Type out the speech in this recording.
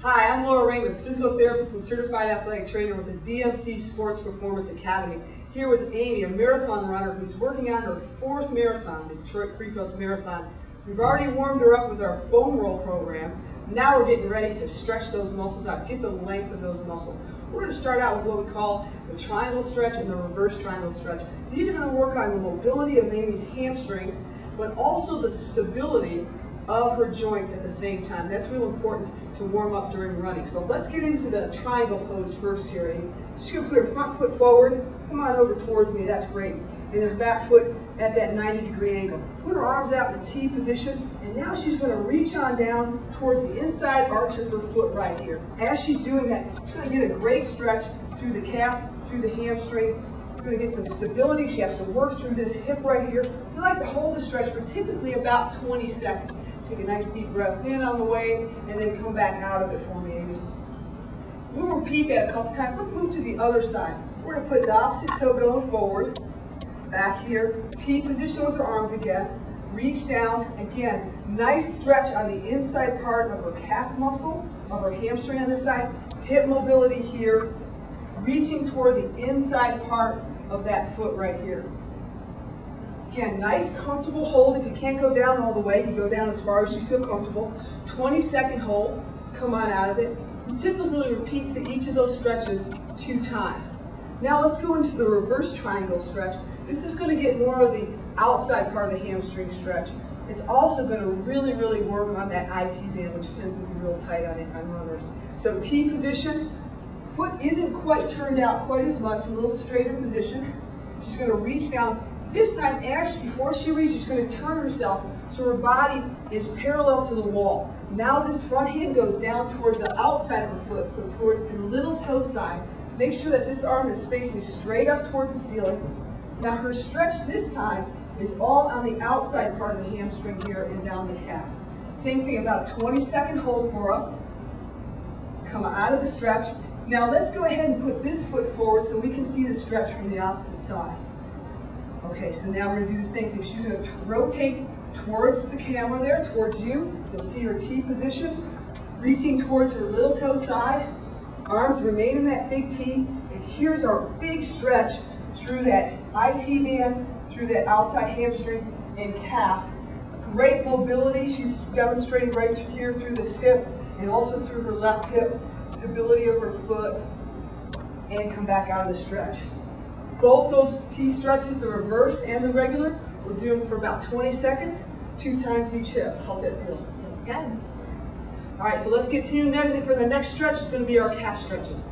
Hi, I'm Laura Ramus, physical therapist and certified athletic trainer with the DMC Sports Performance Academy. Here with Amy, a marathon runner who's working on her 4th marathon, the Detroit Free Coast Marathon. We've already warmed her up with our foam roll program. Now we're getting ready to stretch those muscles out, get the length of those muscles. We're going to start out with what we call the triangle stretch and the reverse triangle stretch. These are going to work on the mobility of Amy's hamstrings, but also the stability of her joints at the same time. That's real important to warm up during running. So let's get into the triangle pose first here, Amy. She's going to put her front foot forward. Come on over towards me, that's great. And her back foot at that 90-degree angle. Put her arms out in the T position, and now she's going to reach on down towards the inside arch of her foot right here. As she's doing that, she's going to get a great stretch through the calf, through the hamstring. She's going to get some stability. She has to work through this hip right here. We like to hold the stretch for typically about 20 seconds. Take a nice deep breath in on the way, and then come back out of it for me, Amy. We'll repeat that a couple times. Let's move to the other side. We're going to put the opposite toe going forward. Back here, T position with her arms again. Reach down. Again, nice stretch on the inside part of her calf muscle, of her hamstring on this side. Hip mobility here. Reaching toward the inside part of that foot right here. Again, nice comfortable hold. If you can't go down all the way, you go down as far as you feel comfortable. 20-second hold. Come on out of it. We typically repeat each of those stretches 2 times. Now let's go into the reverse triangle stretch. This is going to get more of the outside part of the hamstring stretch. It's also going to really work on that IT band, which tends to be real tight on runners. So T position. Foot isn't quite turned out quite as much, a little straighter position. She's going to reach down. This time, before she reaches, she's going to turn herself so her body is parallel to the wall. Now this front hand goes down towards the outside of her foot, so towards the little toe side. Make sure that this arm is facing straight up towards the ceiling. Now her stretch this time is all on the outside part of the hamstring here and down the calf. Same thing, about a 20-second hold for us. Come out of the stretch. Now let's go ahead and put this foot forward so we can see the stretch from the opposite side. Okay, so now we're going to do the same thing. She's going to rotate towards the camera there, towards you. You'll see her T position, reaching towards her little toe side. Arms remain in that big T. And here's our big stretch through that IT band, through that outside hamstring and calf. Great mobility. She's demonstrating right through here, through this hip, and also through her left hip. Stability of her foot. And come back out of the stretch. Both those T stretches, the reverse and the regular, we'll do them for about 20 seconds, 2 times each hip. How's that feel? Feels good. All right, so let's get tuned in for the next stretch. It's going to be our calf stretches.